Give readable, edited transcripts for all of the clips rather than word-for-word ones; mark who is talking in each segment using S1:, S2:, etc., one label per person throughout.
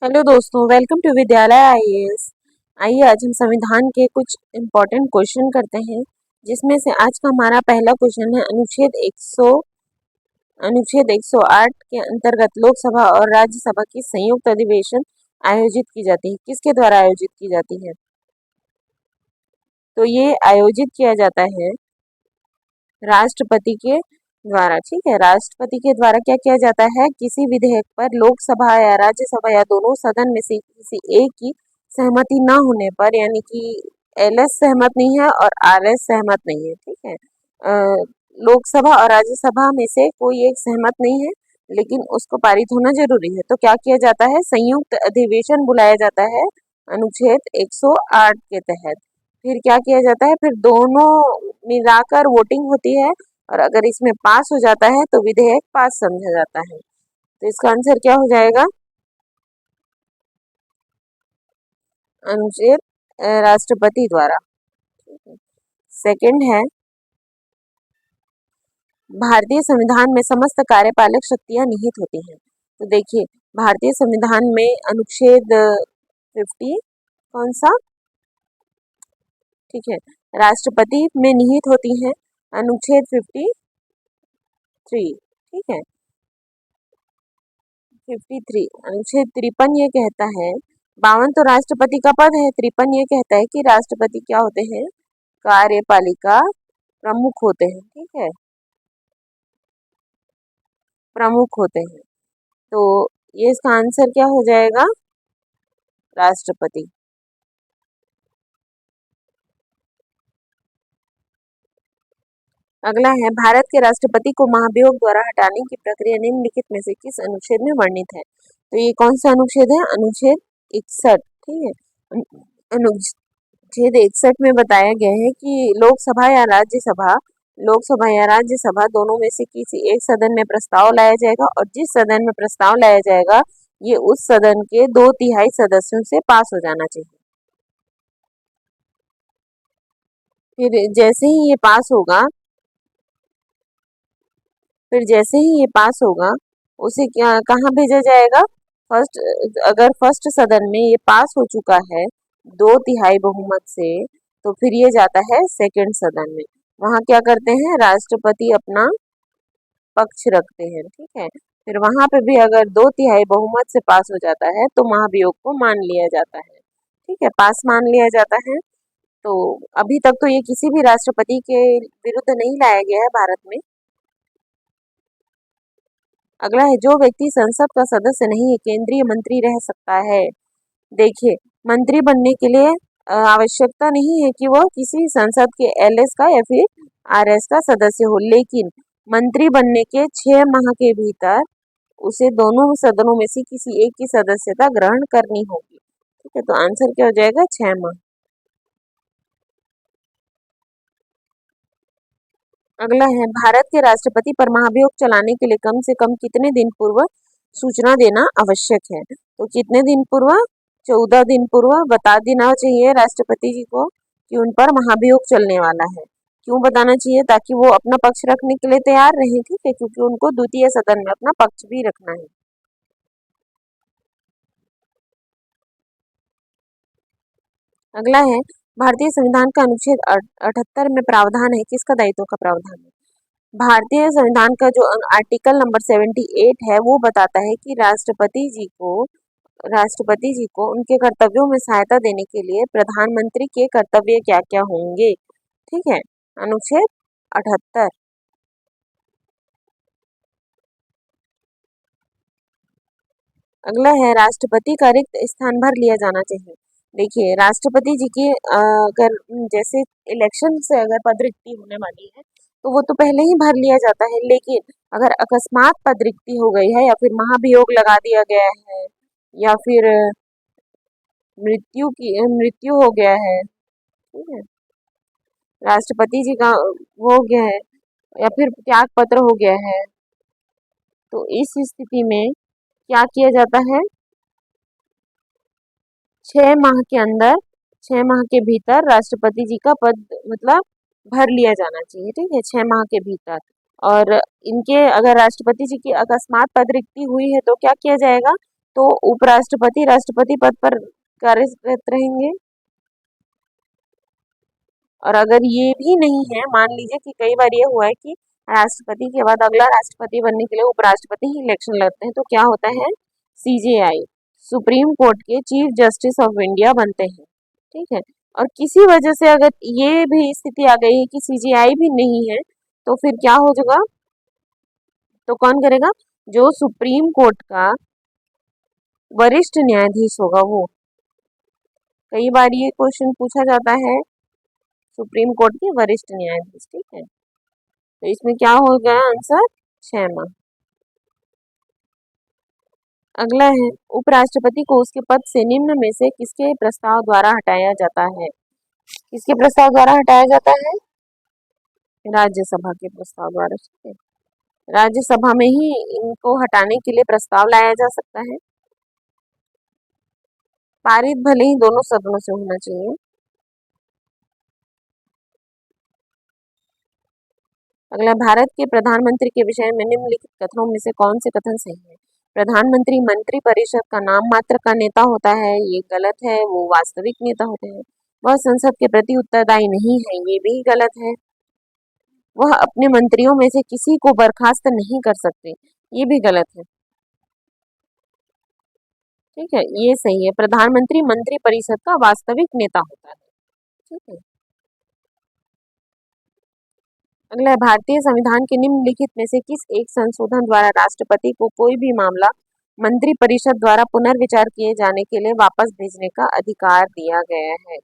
S1: Hello दोस्तों, welcome to विद्यालय IAS. आइए आज हम संविधान के कुछ इम्पोर्टेंट क्वेश्चन करते हैं, जिसमें से आज का हमारा पहला क्वेश्चन है अनुच्छेद 108 के अंतर्गत लोकसभा और राज्यसभा की संयुक्त अधिवेशन आयोजित की जाती है। किसके द्वारा आयोजित की जाती है? तो ये आयोजित किया जाता है राष्ट्रपति के द्वारा। ठीक है, राष्ट्रपति के द्वारा क्या किया जाता है? किसी विधेयक पर लोकसभा या राज्यसभा या दोनों सदन में से किसी एक की सहमति न होने पर, यानी कि एलएस सहमत नहीं है और आरएस सहमत नहीं है, ठीक है, लोकसभा और राज्यसभा में से कोई एक सहमत नहीं है, लेकिन उसको पारित होना जरूरी है, तो क्या किया जाता है? संयुक्त अधिवेशन बुलाया जाता है अनुच्छेद 108 के तहत। फिर क्या किया जाता है? फिर दोनों मिलाकर वोटिंग होती है, और अगर इसमें पास हो जाता है तो विधेयक पास समझा जाता है। तो इसका आंसर क्या हो जाएगा? अनुच्छेद राष्ट्रपति द्वारा। सेकंड है, भारतीय संविधान में समस्त कार्यपालक शक्तियां निहित होती हैं। तो देखिए, भारतीय संविधान में अनुच्छेद 50 कौन सा? ठीक है, राष्ट्रपति में निहित होती हैं अनुच्छेद 53। ठीक है, 53 अनुच्छेद 53 ये कहता है, 52 तो राष्ट्रपति का पद है, 53 ये कहता है कि राष्ट्रपति क्या होते हैं? कार्यपालिका प्रमुख होते हैं। ठीक है, प्रमुख होते हैं। तो ये इसका आंसर क्या हो जाएगा? राष्ट्रपति। अगला है, भारत के राष्ट्रपति को महाभियोग द्वारा हटाने की प्रक्रिया निम्नलिखित में से किस अनुच्छेद में वर्णित है? तो ये कौन सा अनुच्छेद है? अनुच्छेद 61। ठीक है, अनुच्छेद 61 में बताया गया है कि लोकसभा या राज्यसभा दोनों में से किसी एक सदन में प्रस्ताव लाया जाएगा, और जिस सदन में प्रस्ताव लाया जाएगा ये उस सदन के 2/3 सदस्यों से पास हो जाना चाहिए। फिर जैसे ही ये पास होगा उसे क्या कहाँ भेजा जाएगा? फर्स्ट, अगर फर्स्ट सदन में ये पास हो चुका है 2/3 बहुमत से, तो फिर ये जाता है सेकंड सदन में। वहाँ क्या करते हैं? राष्ट्रपति अपना पक्ष रखते हैं। ठीक है, फिर वहां पे भी अगर 2/3 बहुमत से पास हो जाता है तो महाभियोग को मान लिया जाता है। ठीक है, पास मान लिया जाता है। तो अभी तक तो ये किसी भी राष्ट्रपति के विरुद्ध नहीं लाया गया है भारत में। अगला है, जो व्यक्ति संसद का सदस्य नहीं है केंद्रीय मंत्री रह सकता है। देखिए, मंत्री बनने के लिए आवश्यकता नहीं है कि वह किसी संसद के एलएस का या फिर आरएस का सदस्य हो, लेकिन मंत्री बनने के 6 माह के भीतर उसे दोनों सदनों में से किसी एक की सदस्यता ग्रहण करनी होगी। ठीक है, तो आंसर क्या हो जाएगा? 6 माह। अगला है, भारत के राष्ट्रपति पर महाभियोग चलाने के लिए कम से कम कितने दिन पूर्व सूचना देना आवश्यक है? तो कितने दिन पूर्व? 14 दिन पूर्व बता देना चाहिए राष्ट्रपति जी को कि उन पर महाभियोग चलने वाला है। क्यों बताना चाहिए? ताकि वो अपना पक्ष रखने के लिए तैयार रहे। ठीक है, क्योंकि उनको द्वितीय सदन में अपना पक्ष भी रखना है। अगला है, भारतीय संविधान का अनुच्छेद 78 में प्रावधान है, किसका दायित्व का प्रावधान है? भारतीय संविधान का जो आर्टिकल नंबर 78 है वो बताता है कि राष्ट्रपति जी को उनके कर्तव्यों में सहायता देने के लिए प्रधानमंत्री के कर्तव्य क्या क्या होंगे। ठीक है, अनुच्छेद 78। अगला है, राष्ट्रपति का रिक्त स्थान भर लिया जाना चाहिए। देखिए, राष्ट्रपति जी की अगर जैसे इलेक्शन से अगर पद रिक्ति होने वाली है तो वो तो पहले ही भर लिया जाता है, लेकिन अगर अकस्मात पद रिक्ति हो गई है या फिर महाभियोग लगा दिया गया है या फिर मृत्यु हो गया है, ठीक है, राष्ट्रपति जी का वो हो गया है या फिर त्याग पत्र हो गया है, तो इस स्थिति में क्या किया जाता है? 6 माह के अंदर, 6 माह के भीतर राष्ट्रपति जी का पद मतलब भर लिया जाना चाहिए। ठीक है, 6 माह के भीतर। और इनके अगर राष्ट्रपति जी की अकस्मात पद रिक्ति हुई है तो क्या किया जाएगा? तो उपराष्ट्रपति राष्ट्रपति पद पर कार्यरत रहेंगे। और अगर ये भी नहीं है, मान लीजिए कि कई बार ये हुआ है कि राष्ट्रपति के बाद अगला राष्ट्रपति बनने के लिए उपराष्ट्रपति ही इलेक्शन लड़ते हैं, तो क्या होता है, सीजेआई सुप्रीम कोर्ट के चीफ जस्टिस ऑफ इंडिया बनते हैं। ठीक है। और किसी वजह से अगर ये भी स्थिति आ गई है कि सीजेआई भी नहीं है, तो फिर क्या हो जाएगा, तो कौन करेगा, जो सुप्रीम कोर्ट का वरिष्ठ न्यायाधीश होगा वो। कई बार ये क्वेश्चन पूछा जाता है, सुप्रीम कोर्ट के वरिष्ठ न्यायाधीश। ठीक है, तो इसमें क्या हो गया आंसर, 6 माह। अगला है, उपराष्ट्रपति को उसके पद से निम्न में से किसके प्रस्ताव द्वारा हटाया जाता है। किसके प्रस्ताव द्वारा हटाया जाता है, राज्यसभा के प्रस्ताव द्वारा। ठीक है, राज्यसभा में ही इनको हटाने के लिए प्रस्ताव लाया जा सकता है। पारित भले ही दोनों सदनों से होना चाहिए। अगला, भारत के प्रधानमंत्री के विषय में निम्नलिखित कथनों में से कौन से कथन सही है। प्रधानमंत्री मंत्री परिषद का नाम मात्र का नेता होता है, ये गलत है। वो वास्तविक नेता होते हैं। वह संसद के प्रति उत्तरदायी नहीं है, ये भी गलत है। वह अपने मंत्रियों में से किसी को बर्खास्त नहीं कर सकते, ये भी गलत है। ठीक है, ये सही है। प्रधानमंत्री मंत्री परिषद का वास्तविक नेता होता है। ठीक है। अगला है, भारतीय संविधान के निम्नलिखित में से किस एक संशोधन द्वारा राष्ट्रपति को कोई भी मामला मंत्री परिषद द्वारा पुनर्विचार किए जाने के लिए वापस भेजने का अधिकार दिया गया है।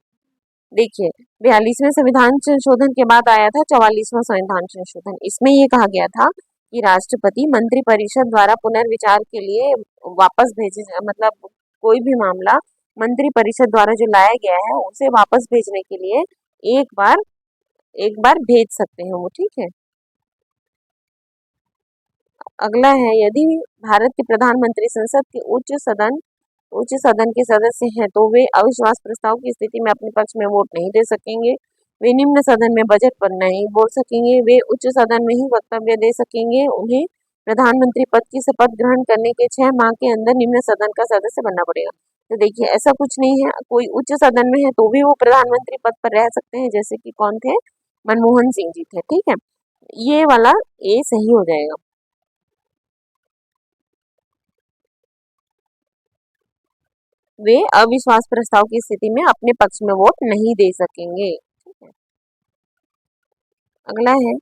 S1: देखिए, 42वें संविधान संशोधन के बाद आया था 44वां संविधान संशोधन। इसमें ये कहा गया था कि राष्ट्रपति मंत्री परिषद द्वारा पुनर्विचार के लिए वापस भेजे, मतलब कोई भी मामला मंत्री परिषद द्वारा जो लाया गया है उसे वापस भेजने के लिए एक बार भेज सकते हैं वो। ठीक है। अगला है, यदि भारत के प्रधानमंत्री संसद के उच्च सदन के सदस्य हैं तो वे अविश्वास प्रस्ताव की स्थिति में अपने पक्ष में वोट नहीं दे सकेंगे। वे निम्न सदन में बजट पर नहीं बोल सकेंगे। वे उच्च सदन में ही वक्तव्य दे सकेंगे। उन्हें प्रधानमंत्री पद की शपथ ग्रहण करने के 6 माह के अंदर निम्न सदन का सदस्य बनना पड़ेगा। तो देखिए, ऐसा कुछ नहीं है, कोई उच्च सदन में है तो भी वो प्रधानमंत्री पद पर रह सकते हैं, जैसे कि कौन थे, मनमोहन सिंह जी थे। ठीक है, ये वाला ए सही हो जाएगा। वे अविश्वास प्रस्ताव की स्थिति में अपने पक्ष में वोट नहीं दे सकेंगे। ठीक है। अगला है,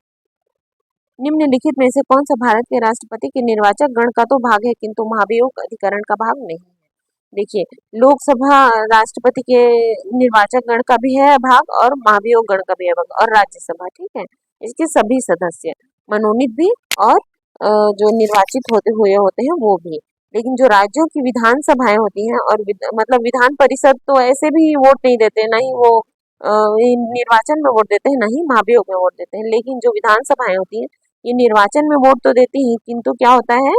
S1: निम्नलिखित में से कौन सा भारत के राष्ट्रपति के निर्वाचक गण का तो भाग है किंतु महाभियोग अधिकरण का भाग नहीं है। देखिए, लोकसभा राष्ट्रपति के निर्वाचक गण का भी है भाग और महाभियोग गण का भी है भाग, और राज्यसभा, ठीक है, इसके सभी सदस्य मनोनीत भी और जो निर्वाचित हुए होते हैं वो भी। लेकिन जो राज्यों की विधानसभाएं होती हैं और मतलब विधान परिषद तो ऐसे भी वोट नहीं देते, ना ही वो निर्वाचन में वोट देते हैं, ना ही महाभियोग में वोट देते हैं। लेकिन जो विधानसभाएं होती हैं ये निर्वाचन में वोट तो देती हैं, किंतु क्या होता है,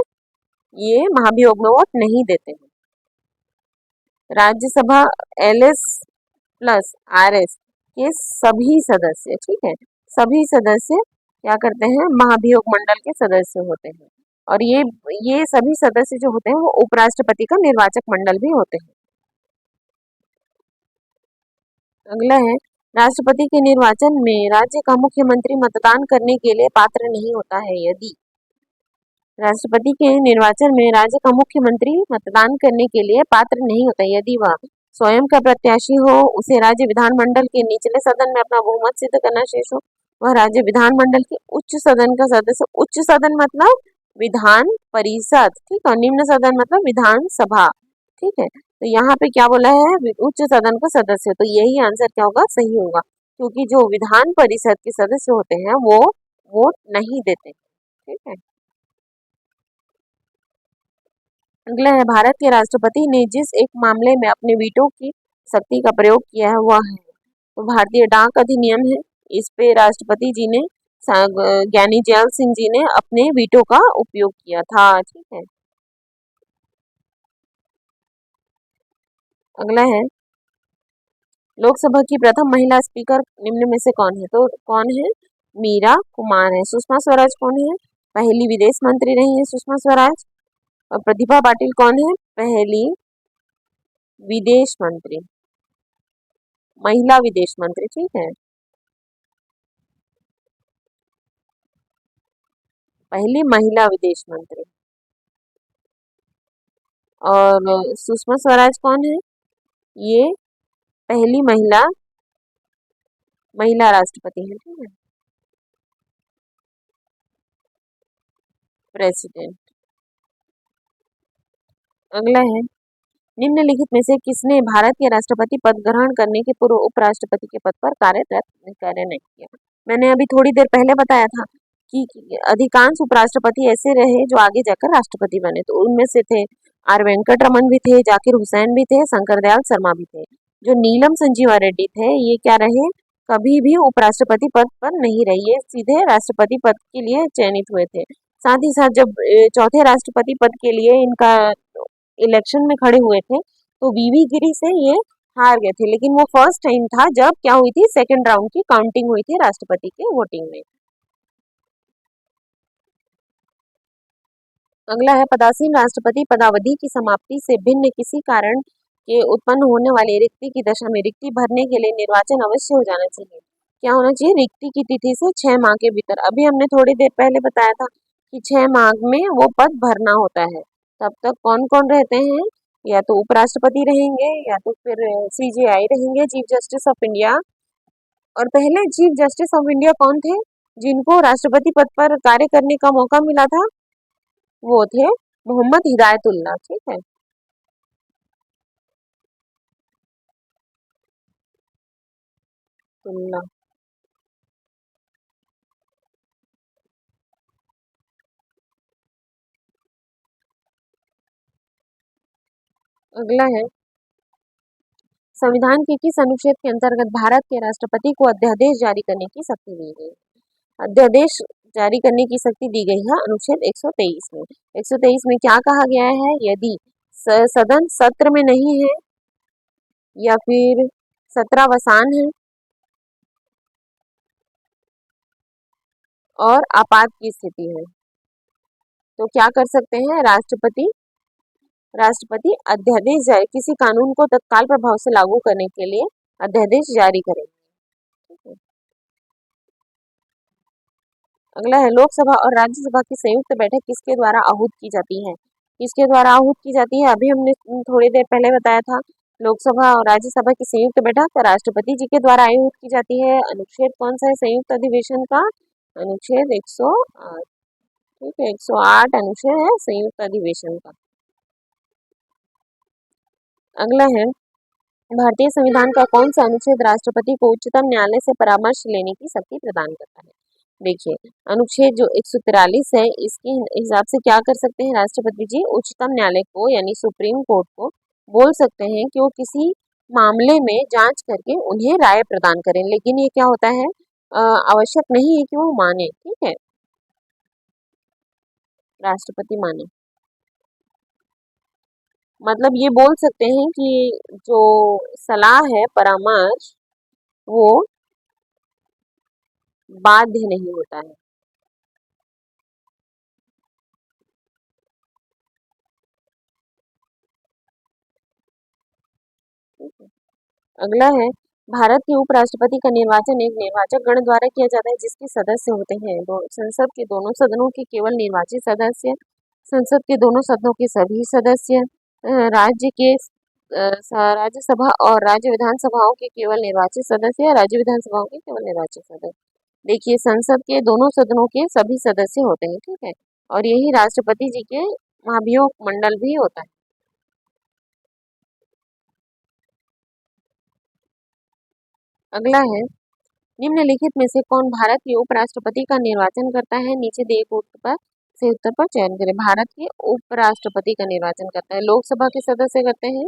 S1: ये महाभियोग में वोट नहीं देते हैं। राज्यसभा LS प्लस RS के सभी सदस्य, ठीक है, सभी सदस्य क्या करते हैं, महाभियोग मंडल के सदस्य होते हैं। और ये सभी सदस्य जो होते हैं वो उपराष्ट्रपति का निर्वाचक मंडल भी होते हैं। अगला है, राष्ट्रपति के निर्वाचन में राज्य का मुख्यमंत्री मतदान करने के लिए पात्र नहीं होता है यदि। राष्ट्रपति के निर्वाचन में राज्य का मुख्यमंत्री मतदान करने के लिए पात्र नहीं होता यदि वह स्वयं का प्रत्याशी हो, उसे राज्य विधानमंडल के निचले सदन में अपना बहुमत सिद्ध करना शेष हो, वह राज्य विधानमंडल के उच्च सदन का सदस्य, उच्च सदन मतलब विधान परिषद, ठीक है, निम्न सदन मतलब विधानसभा। ठीक है, तो यहाँ पे क्या बोला है, उच्च सदन का सदस्य, तो यही आंसर क्या होगा, सही होगा, क्योंकि जो विधान परिषद के सदस्य होते हैं वो वोट नहीं देते। ठीक है। अगला है, भारत के राष्ट्रपति ने जिस एक मामले में अपने वीटो की शक्ति का प्रयोग किया है वह है, तो भारतीय डाक अधिनियम है। इस पे राष्ट्रपति जी ने, ज्ञानी जैल सिंह जी ने अपने वीटो का उपयोग किया था। ठीक है। अगला है, लोकसभा की प्रथम महिला स्पीकर निम्न में से कौन है, तो कौन है, मीरा कुमार है। सुषमा स्वराज कौन है, पहली विदेश मंत्री रही है सुषमा स्वराज। और प्रतिभा पाटिल कौन है, पहली विदेश मंत्री, महिला विदेश मंत्री, ठीक है। पहली महिला विदेश मंत्री। और सुषमा स्वराज कौन है? ये पहली महिला महिला राष्ट्रपति है, ठीक है। प्रेसिडेंट। अगला है, निम्नलिखित में से किसने भारत के राष्ट्रपति पद ग्रहण करने के पूर्व उपराष्ट्रपति के पद पर कार्य नहीं किया? मैंने अभी थोड़ी देर पहले बताया था कि अधिकांश उपराष्ट्रपति ऐसे रहे जो आगे जाकर राष्ट्रपति बने, तो उनमें से थे आर वेंकट रमन भी थे, जाकिर हुसैन भी थे, शंकर दयाल शर्मा भी थे। जो नीलम संजीवा रेड्डी थे, ये क्या रहे, कभी भी उपराष्ट्रपति पद पर नहीं रहे, ये सीधे राष्ट्रपति पद के लिए चयनित हुए थे। साथ ही साथ जब चौथे राष्ट्रपति पद के लिए इनका इलेक्शन में खड़े हुए थे, तो वीवी गिरी से ये हार गए थे, लेकिन वो फर्स्ट टाइम था जब क्या हुई थी, सेकेंड राउंड की काउंटिंग हुई थी राष्ट्रपति के वोटिंग में। अगला है, पदासीन राष्ट्रपति पदावधि की समाप्ति से भिन्न किसी कारण के उत्पन्न होने वाली रिक्ति की दशा में रिक्ति भरने के लिए निर्वाचन अवश्य हो जाना चाहिए। क्या होना चाहिए? रिक्ति की तिथि से 6 माह के भीतर। अभी हमने थोड़ी देर पहले बताया था कि 6 माह में वो पद भरना होता है। तब तक कौन कौन रहते हैं? या तो उपराष्ट्रपति रहेंगे, या तो फिर सीजेआई रहेंगे, चीफ जस्टिस ऑफ इंडिया। और पहले चीफ जस्टिस ऑफ इंडिया कौन थे जिनको राष्ट्रपति पद पर कार्य करने का मौका मिला था? वो थे मोहम्मद हिदायतुल्लाह, ठीक है। तुल्ला। अगला है, संविधान के किस अनुच्छेद के अंतर्गत भारत के राष्ट्रपति को अध्यादेश जारी करने की शक्ति दी गई? अध्यादेश जारी करने की शक्ति दी गई है अनुच्छेद 123 में। 123 में क्या कहा गया है? यदि सदन सत्र में नहीं है, या फिर सत्रावसान है, और आपात की स्थिति है, तो क्या कर सकते हैं? राष्ट्रपति अध्यादेश जारी, किसी कानून को तत्काल प्रभाव से लागू करने के लिए अध्यादेश जारी करेंगे, ठीक है। अगला है, लोकसभा और राज्यसभा की संयुक्त बैठक किसके द्वारा आहूत की जाती है? किसके द्वारा आहूत की जाती है? अभी हमने थोड़ी देर पहले बताया था, लोकसभा और राज्यसभा की संयुक्त बैठक राष्ट्रपति जी के द्वारा आहूत की जाती है। अनुच्छेद कौन सा है संयुक्त अधिवेशन का? अनुच्छेद 108, ठीक है, 108 अनुच्छेद है संयुक्त अधिवेशन का। अगला है, भारतीय संविधान का कौन सा अनुच्छेद राष्ट्रपति को उच्चतम न्यायालय से परामर्श लेने की शक्ति प्रदान करता है? देखिए, अनुच्छेद जो 143 है, इसके हिसाब से क्या कर सकते हैं राष्ट्रपति जी? उच्चतम न्यायालय को यानी सुप्रीम कोर्ट को बोल सकते हैं कि वो किसी मामले में जांच करके उन्हें राय प्रदान करें, लेकिन ये क्या होता है, आवश्यक नहीं है कि वो माने, ठीक है, राष्ट्रपति माने। मतलब ये बोल सकते हैं कि जो सलाह है, परामर्श, वो बाध्य नहीं होता है। ठीक है। अगला है, भारत के उपराष्ट्रपति का निर्वाचन एक निर्वाचक गण द्वारा किया जाता है जिसके सदस्य होते हैं संसद के दोनों सदनों के केवल निर्वाचित सदस्य, संसद के दोनों सदनों के सभी सदस्य, राज्य के राज्यसभा और राज्य विधानसभाओं के केवल निर्वाचित सदस्य, राज्य विधानसभाओं के केवल निर्वाचित सदस्य। देखिए, संसद के दोनों सदनों के सभी सदस्य होते हैं, ठीक है, और यही राष्ट्रपति जी के महाभियोग मंडल भी होता है। अगला है, निम्नलिखित में से कौन भारत के उपराष्ट्रपति का निर्वाचन करता है? नीचे दिए उत्तर पर से उत्तर पर चयन करें। भारत के उपराष्ट्रपति का निर्वाचन करता है, लोकसभा के सदस्य करते हैं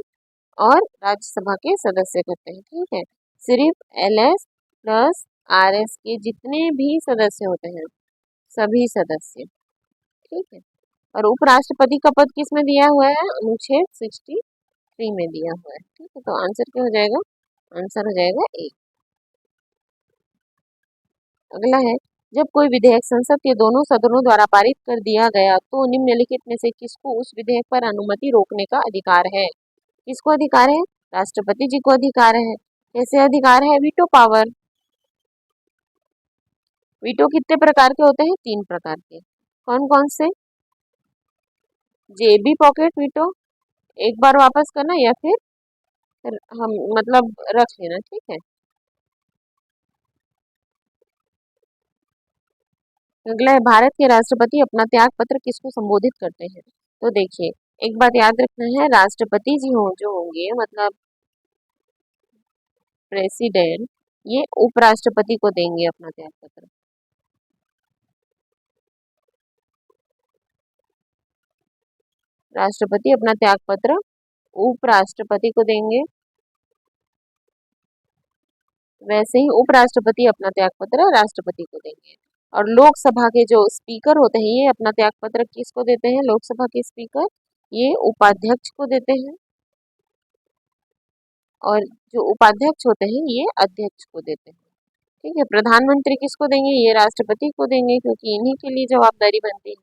S1: और राज्यसभा के सदस्य करते हैं, ठीक है। सिर्फ एलएस प्लस आरएस के जितने भी सदस्य होते हैं, सभी सदस्य, ठीक है। और उपराष्ट्रपति का पद किस में दिया हुआ है? अनुच्छेद 63 में दिया हुआ है, ठीक है। तो आंसर क्या हो जाएगा? आंसर हो जाएगा ए। अगला है, जब कोई विधेयक संसद के दोनों सदनों द्वारा पारित कर दिया गया तो निम्नलिखित में से किसको उस विधेयक पर अनुमति रोकने का अधिकार है? किसको अधिकार है? राष्ट्रपति जी को अधिकार है। कैसे अधिकार है? Veto power. वीटो कितने प्रकार के होते हैं? 3 प्रकार के। कौन कौन से? जेबी पॉकेट वीटो, एक बार वापस करना या फिर हम मतलब रख लेना, ठीक है। अगला है, भारत के राष्ट्रपति अपना त्याग पत्र किसको संबोधित करते हैं? तो देखिए, एक बात याद रखना है, राष्ट्रपति जी हो जो होंगे मतलब प्रेसिडेंट, ये उपराष्ट्रपति को देंगे अपना त्याग पत्र। राष्ट्रपति अपना त्याग पत्र उपराष्ट्रपति को देंगे, वैसे ही उपराष्ट्रपति अपना त्याग पत्र राष्ट्रपति को देंगे। और लोकसभा के जो स्पीकर होते हैं ये अपना त्याग पत्र किसको देते हैं? लोकसभा के स्पीकर ये उपाध्यक्ष को देते हैं, और जो उपाध्यक्ष होते हैं ये अध्यक्ष को देते हैं, ठीक है। प्रधानमंत्री किसको देंगे? ये राष्ट्रपति को देंगे, क्योंकि इन्हीं के लिए जवाबदारी बनती है।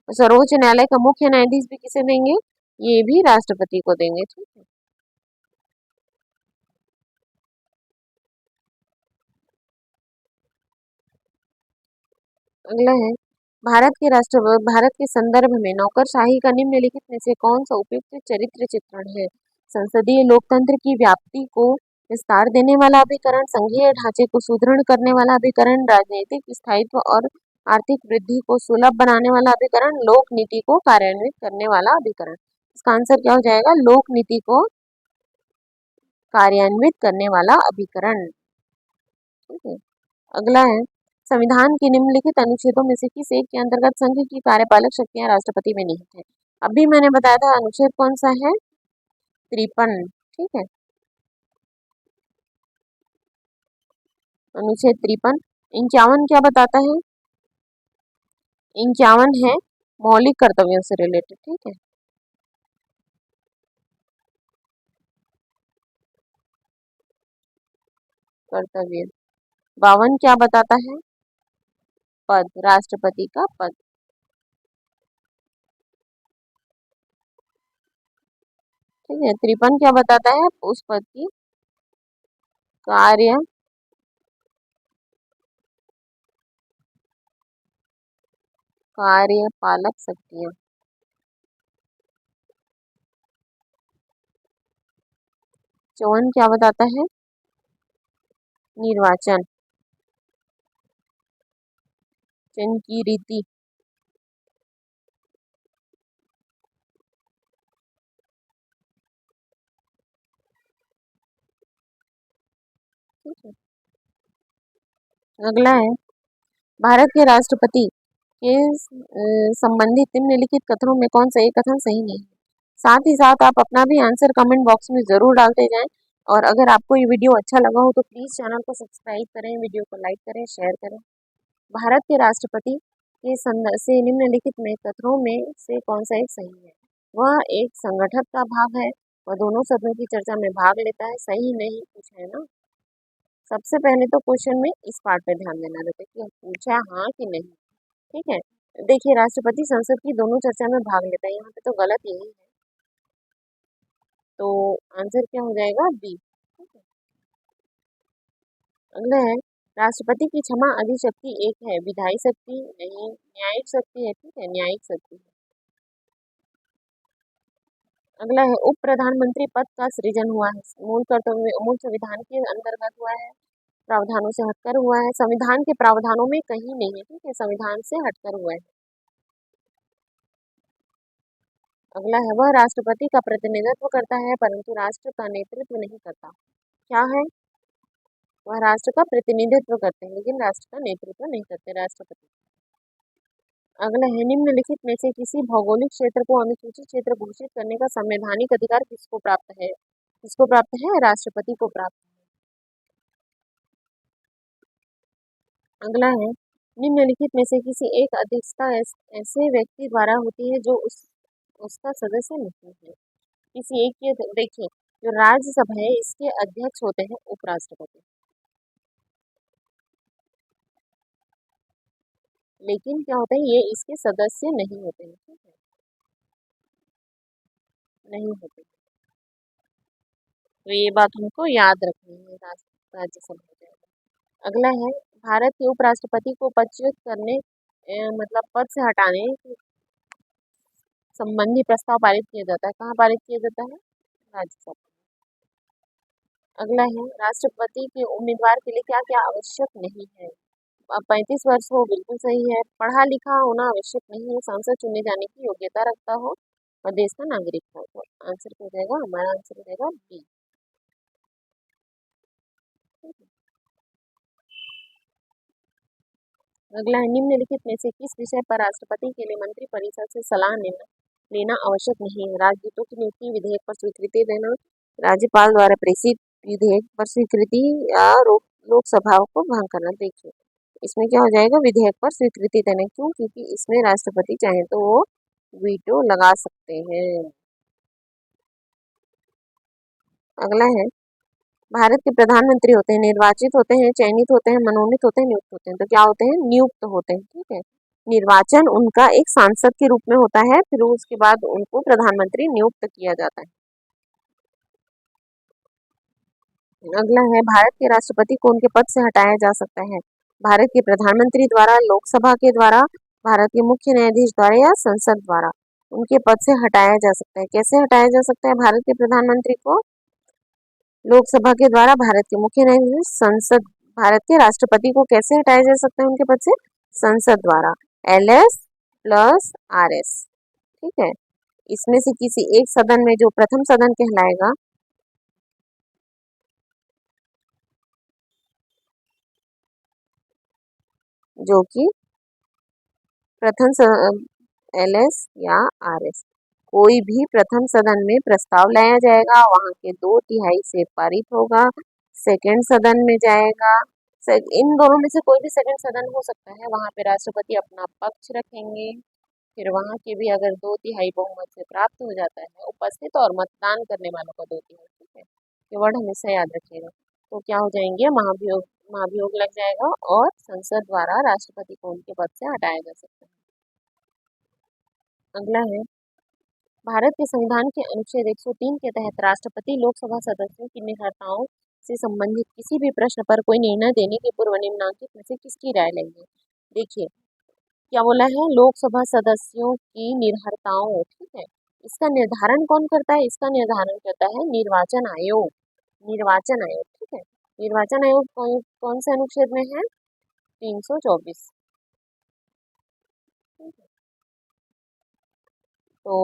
S1: सर्वोच्च न्यायालय का मुख्य न्यायाधीश भी किसे देंगे? ये भी राष्ट्रपति को देंगे, ठीक है। अगला है, भारत के संदर्भ में नौकरशाही का निम्नलिखित में से कौन सा उपयुक्त चरित्र चित्रण है? संसदीय लोकतंत्र की व्याप्ति को विस्तार देने वाला अभिकरण, संघीय ढांचे को सुदृढ़ करने वाला अभिकरण, राजनीतिक स्थायित्व और आर्थिक वृद्धि को सुलभ बनाने वाला अभिकरण, लोक नीति को कार्यान्वित करने वाला अभिकरण। इसका आंसर क्या हो जाएगा? लोक नीति को कार्यान्वित करने वाला अभिकरण, ठीक है। अगला है, संविधान के निम्नलिखित अनुच्छेदों में से किस एक के अंतर्गत संघ की कार्यपालक शक्तियां राष्ट्रपति में निहित है? अभी मैंने बताया था अनुच्छेद कौन सा है? 53, ठीक है। अनुच्छेद 53। 51 क्या बताता है? 51 है मौलिक कर्तव्यों से रिलेटेड, ठीक है। कर्तव्य। 52 क्या बताता है? पद, राष्ट्रपति का पद, ठीक है। 53 क्या बताता है? उस पद की कार्य कार्यपालक शक्तियां। 54 क्या बताता है? निर्वाचन, चयन की रीति, ठीक है। अगला है, भारत के राष्ट्रपति के संबंधित निम्नलिखित कथनों में कौन सा एक कथन सही नहीं है? साथ ही साथ आप अपना भी आंसर कमेंट बॉक्स में जरूर डालते जाएं। और अगर आपको ये वीडियो अच्छा लगा हो तो प्लीज चैनल को सब्सक्राइब करें, वीडियो को लाइक करें, शेयर करें। भारत के राष्ट्रपति के संदर्भ से निम्नलिखित में कथनों में से कौन सा एक सही है? वह एक संगठक का भाग है, वह दोनों सदनों की चर्चा में भाग लेता है, सही नहीं कुछ है ना। सबसे पहले तो क्वेश्चन में इस पार्ट पे ध्यान देना रहता है कि पूछा हाँ कि नहीं, ठीक है। देखिए, राष्ट्रपति संसद की दोनों चर्चा में भाग लेता है, यहाँ पे तो गलत यही है, तो आंसर क्या हो जाएगा? बी, ठीक है। अगला है, राष्ट्रपति की क्षमा अधिशक्ति एक है, विधायी शक्ति नहीं, न्यायिक शक्ति है, ठीक है, न्यायिक शक्ति है। अगला है, उप प्रधानमंत्री पद का सृजन हुआ है, मूल कर्तव्य मूल संविधान के अंतर्गत हुआ है, प्रावधानों से हटकर हुआ है, संविधान के प्रावधानों में कहीं नहीं है, ठीक है, संविधान से हटकर हुआ है। अगला है, वह राष्ट्रपति का प्रतिनिधित्व करता है परंतु राष्ट्र का नेतृत्व नहीं करता। क्या है? वह राष्ट्र का प्रतिनिधित्व करते हैं लेकिन राष्ट्र का नेतृत्व नहीं करते, राष्ट्रपति। अगला है, निम्नलिखित में से किसी भौगोलिक क्षेत्र को अनुसूचित क्षेत्र घोषित करने का संवैधानिक अधिकार किसको प्राप्त है? किसको प्राप्त है? राष्ट्रपति को प्राप्त है। अगला है, निम्नलिखित में से किसी एक अध्यक्षता ऐसे व्यक्ति द्वारा होती है जो उसका सदस्य नहीं है। किसी एक के, देखिए, जो राज्यसभा है इसके अध्यक्ष होते हैं उपराष्ट्रपति। लेकिन क्या होता है, ये इसके सदस्य नहीं होते हैं, ठीक है, नहीं होते। तो ये बात हमको याद रखनी है, राज्यसभा हो जाएगा। अगला है, भारत के उपराष्ट्रपति को पदच्युत करने मतलब पद से हटाने संबंधी प्रस्ताव पारित किया जाता है। कहाँ पारित किया जाता है? राज्यसभा। अगला है, राष्ट्रपति के उम्मीदवार के लिए क्या क्या आवश्यक नहीं है? अब 35 वर्ष हो, बिल्कुल सही है। पढ़ा लिखा होना आवश्यक नहीं है। सांसद चुने जाने की योग्यता रखता हो और देश का नागरिक हो। तो आंसर क्या हो जाएगा? हमारा आंसर हो जाएगा बी। अगला है, निम्नलिखित में से किस विषय पर राष्ट्रपति के लिए मंत्रिपरिषद से सलाह लेना आवश्यक नहीं है? राजदूतों की नियुक्ति, विधेयक पर स्वीकृति देना, राज्यपाल द्वारा प्रेषित विधेयक पर स्वीकृति या लोकसभा को भंग करना। देखिए, इसमें क्या हो जाएगा? विधेयक पर स्वीकृति देना। क्यों? क्योंकि इसमें राष्ट्रपति चाहे तो वो वीटो लगा सकते हैं। अगला है, भारत के प्रधानमंत्री होते हैं, निर्वाचित होते हैं, चयनित होते हैं, मनोनीत होते हैं, नियुक्त होते हैं। तो क्या होते हैं? नियुक्त होते हैं, ठीक है। निर्वाचन उनका एक सांसद के रूप में होता है, फिर उसके बाद उनको प्रधानमंत्री नियुक्त किया जाता है। अगला है, भारत के राष्ट्रपति को उनके पद से हटाया जा सकता है। भारत के प्रधानमंत्री द्वारा, लोकसभा के द्वारा, भारत के मुख्य न्यायाधीश द्वारा या संसद द्वारा उनके पद से हटाया जा सकता है। कैसे हटाया जा सकता है भारत के प्रधानमंत्री को? लोकसभा के द्वारा, भारत के मुख्य न्यायाधीश, संसद। भारत के राष्ट्रपति को कैसे हटाया जा सकता है उनके पद से? संसद द्वारा। LS प्लस RS, ठीक है। इसमें से किसी एक सदन में, जो प्रथम सदन कहलाएगा, जो कि प्रथम LS या RS, कोई भी प्रथम सदन में प्रस्ताव लाया जाएगा, वहां के 2/3 से पारित होगा, सेकंड सदन में जाएगा। इन दोनों में से कोई भी सेकंड सदन हो सकता है, वहां पे राष्ट्रपति अपना पक्ष रखेंगे, फिर वहां के भी अगर 2/3 बहुमत से प्राप्त हो जाता है उपस्थित और मतदान करने वालों का 2/3, ठीक है, ये वर्ड हमेशा याद रखिएगा। तो क्या हो जाएंगे? महाभियोग, महाभियोग लग जाएगा और संसद द्वारा राष्ट्रपति को उनके पद से हटाया जा सकता है। अगला है, भारत के संविधान के अनुच्छेद 103 के तहत राष्ट्रपति लोकसभा सदस्यों की निहर्ताओं से संबंधित किसी भी प्रश्न पर कोई निर्णय देने के पूर्व निम्नलिखित में से किसकी राय लेंगे? देखिए, क्या बोला है? लोकसभा सदस्यों की निरहर्ताओं, ठीक है। इसका निर्धारण कौन करता है? इसका निर्धारण करता है निर्वाचन आयोग। निर्वाचन आयोग, ठीक है। निर्वाचन आयोग कौन से अनुच्छेद में है? 324। तो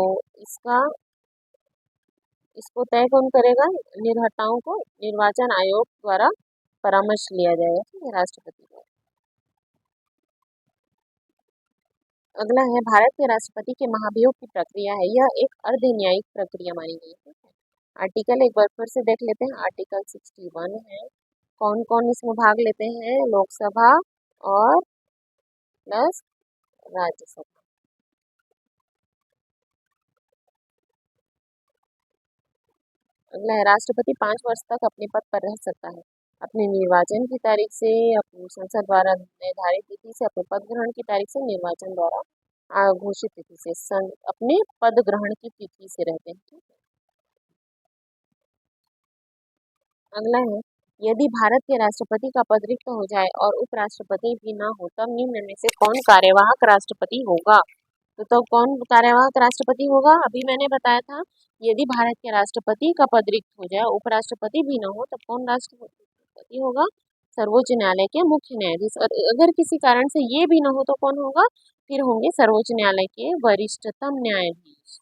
S1: इसको तय कौन करेगा? निरहर्ताओं को निर्वाचन आयोग द्वारा परामर्श लिया जाएगा, ठीक है, राष्ट्रपति द्वारा। अगला है, भारत के राष्ट्रपति के महाभियोग की प्रक्रिया है, यह एक अर्ध न्यायिक प्रक्रिया मानी गई है। आर्टिकल एक बार फिर से देख लेते हैं। आर्टिकल 61 है। कौन कौन इसमें भाग लेते हैं? लोकसभा और प्लस राज्यसभा। अगला है, राष्ट्रपति 5 वर्ष तक अपने पद पर रह सकता है। अपने निर्वाचन की तारीख से, अपनी संसद द्वारा निर्धारित तिथि से, अपने पद ग्रहण की तारीख से, निर्वाचन द्वारा घोषित तिथि से, अपने पद ग्रहण की तिथि से रहते हैं, ठीक है। अगला है, यदि भारत के राष्ट्रपति का पद रिक्त हो जाए और उपराष्ट्रपति भी ना हो, तब निम्न में से कौन कार्यवाहक राष्ट्रपति होगा? तो कौन कार्यवाहक राष्ट्रपति होगा? अभी मैंने बताया था, यदि भारत के राष्ट्रपति का पद रिक्त हो जाए, उपराष्ट्रपति भी ना हो, तब कौन राष्ट्रपति होगा? सर्वोच्च न्यायालय के मुख्य न्यायाधीश। और अगर किसी कारण से ये भी ना हो तो कौन होगा? फिर होंगे सर्वोच्च न्यायालय के वरिष्ठतम न्यायाधीश,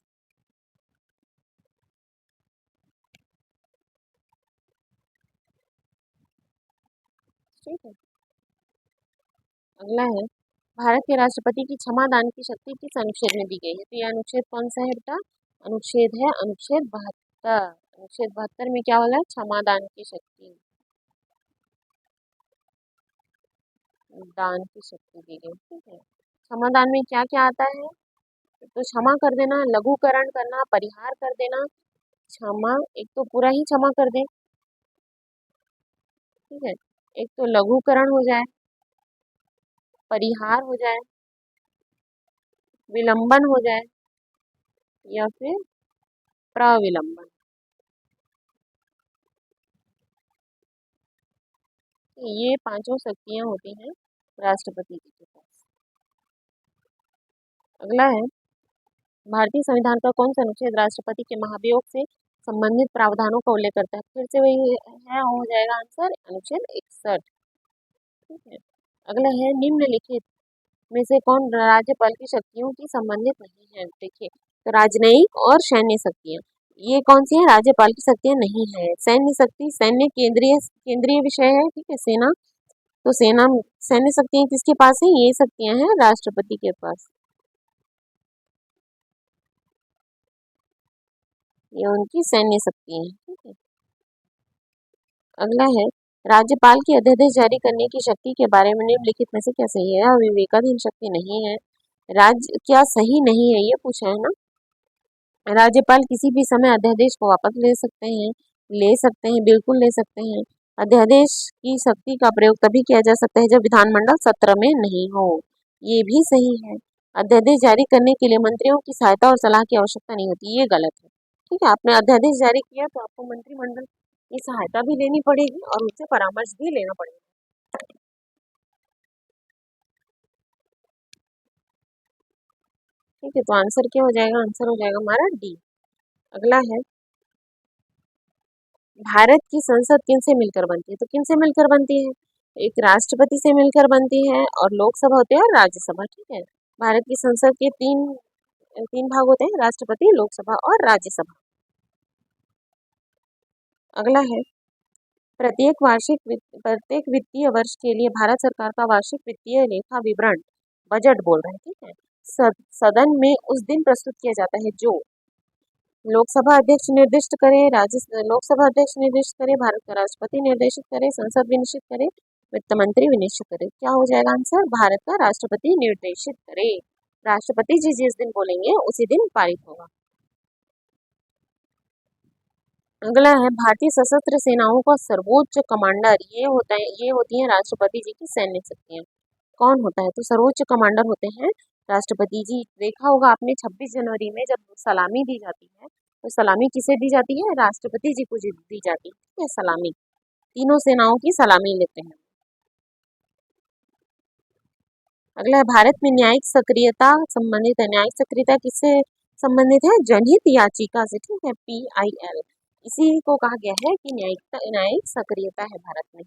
S1: ठीक है। अगला है, भारत के राष्ट्रपति की क्षमा दान की शक्ति किस अनुच्छेद में दी गई है? तो यह अनुच्छेद कौन सा है बेटा? अनुच्छेद है अनुच्छेद 72। अनुच्छेद 72 में क्या बोला है? क्षमा दान की शक्ति, दान की शक्ति दी गई, ठीक है। क्षमा दान में क्या क्या आता है? तो क्षमा कर देना, लघुकरण करना, परिहार कर देना। क्षमा, एक तो पूरा ही क्षमा कर दे, ठीक है, एक तो लघुकरण हो जाए, परिहार हो जाए, विलंबन हो जाए या फिर प्रविलंबन। ये पांचों शक्तियां होती हैं राष्ट्रपति जी के पास। अगला है, भारतीय संविधान का कौन सा अनुच्छेद राष्ट्रपति के महाभियोग से संबंधित प्रावधानों का उल्लेख करता है? फिर से वही है, हो जाएगा आंसर अनुच्छेद 61। ठीक है। अगला है, निम्नलिखित में से कौन राज्यपाल की शक्तियों की संबंधित नहीं है? देखिए, तो राजनयिक और सैन्य शक्तियां, ये कौन सी है? राज्यपाल की शक्तियां नहीं है। सैन्य शक्ति, सैन्य केंद्रीय केंद्रीय विषय है, ठीक है, सेना। तो सेना, सैन्य शक्तियां किसके पास है? ये शक्तियां हैं राष्ट्रपति के पास। ये उनकी सैन्य शक्ति है। ठीक है। अगला है, राज्यपाल की अध्यादेश जारी करने की शक्ति के बारे में निम्नलिखित में से क्या सही है? विवेकाधीन शक्ति नहीं है। राज्य क्या सही नहीं है, ये पूछा है ना। राज्यपाल किसी भी समय अध्यादेश को वापस ले सकते हैं, बिल्कुल ले सकते हैं। अध्यादेश की शक्ति का प्रयोग तभी किया जा सकता है जब विधानमंडल सत्र में नहीं हो, ये भी सही है। अध्यादेश जारी करने के लिए मंत्रियों की सहायता और सलाह की आवश्यकता नहीं होती, ये गलत है। ठीक है, आपने अध्यादेश जारी किया तो आपको मंत्रिमंडल की सहायता भी लेनी पड़ेगी और उनसे परामर्श भी लेना पड़ेगा। ठीक है, तो आंसर क्या हो जाएगा? आंसर हो जाएगा हमारा डी। अगला है, भारत की संसद किनसे मिलकर बनती है? तो किनसे मिलकर बनती है? एक राष्ट्रपति से मिलकर बनती है और लोकसभा होते हैं और राज्यसभा। ठीक है, भारत की संसद के तीन तीन भाग होते हैं, राष्ट्रपति, लोकसभा और राज्यसभा। अगला है, प्रत्येक वित्तीय वर्ष के लिए भारत सरकार का वार्षिक वित्तीय लेखा विवरण, बजट बोल रहे हैं, ठीक है, सदन में उस दिन प्रस्तुत किया जाता है जो लोकसभा अध्यक्ष निर्दिष्ट करे, लोकसभा अध्यक्ष निर्दिष्ट करे, भारत का राष्ट्रपति निर्देशित करे, संसद विनिश्चित करे, वित्त मंत्री विनिश्चित करे। क्या हो जाएगा आंसर? भारत का राष्ट्रपति निर्देशित करे। राष्ट्रपति जी जिस दिन बोलेंगे उसी दिन पारित होगा। अगला है, भारतीय सशस्त्र सेनाओं का सर्वोच्च कमांडर, ये होती है राष्ट्रपति जी की सैन्य शक्तियां। कौन होता है? तो सर्वोच्च कमांडर होते हैं राष्ट्रपति जी। देखा होगा आपने 26 जनवरी में जब सलामी दी जाती है, तो सलामी किसे दी जाती है? राष्ट्रपति जी को दी जाती है। ठीक है, सलामी, तीनों सेनाओं की सलामी लेते हैं। अगला है, भारत में न्यायिक सक्रियता संबंधित है। न्यायिक सक्रियता किससे संबंधित है? जनहित याचिका से। ठीक है, PIL, इसी को कहा गया है कि न्यायिक सक्रियता है भारत में।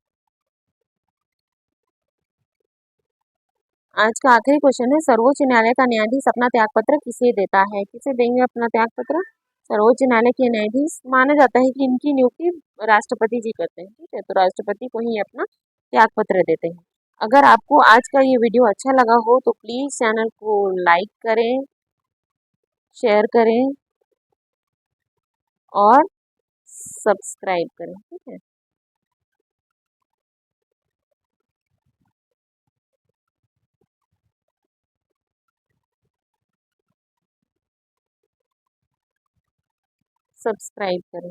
S1: आज का आखिरी क्वेश्चन है, सर्वोच्च न्यायालय का न्यायाधीश अपना त्यागपत्र किसे देता है? किसे देंगे अपना त्यागपत्र? सर्वोच्च न्यायालय के न्यायाधीश माना जाता है कि इनकी नियुक्ति राष्ट्रपति जी करते हैं। ठीक है, तो राष्ट्रपति को ही अपना त्यागपत्र देते हैं। अगर आपको आज का ये वीडियो अच्छा लगा हो तो प्लीज चैनल को लाइक करें, शेयर करें और सब्सक्राइब करें। ठीक है। सब्सक्राइब करें।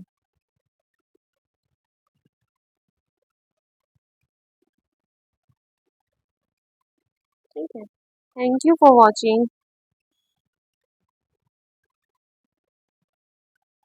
S1: ठीक है, थैंक यू फॉर वॉचिंग।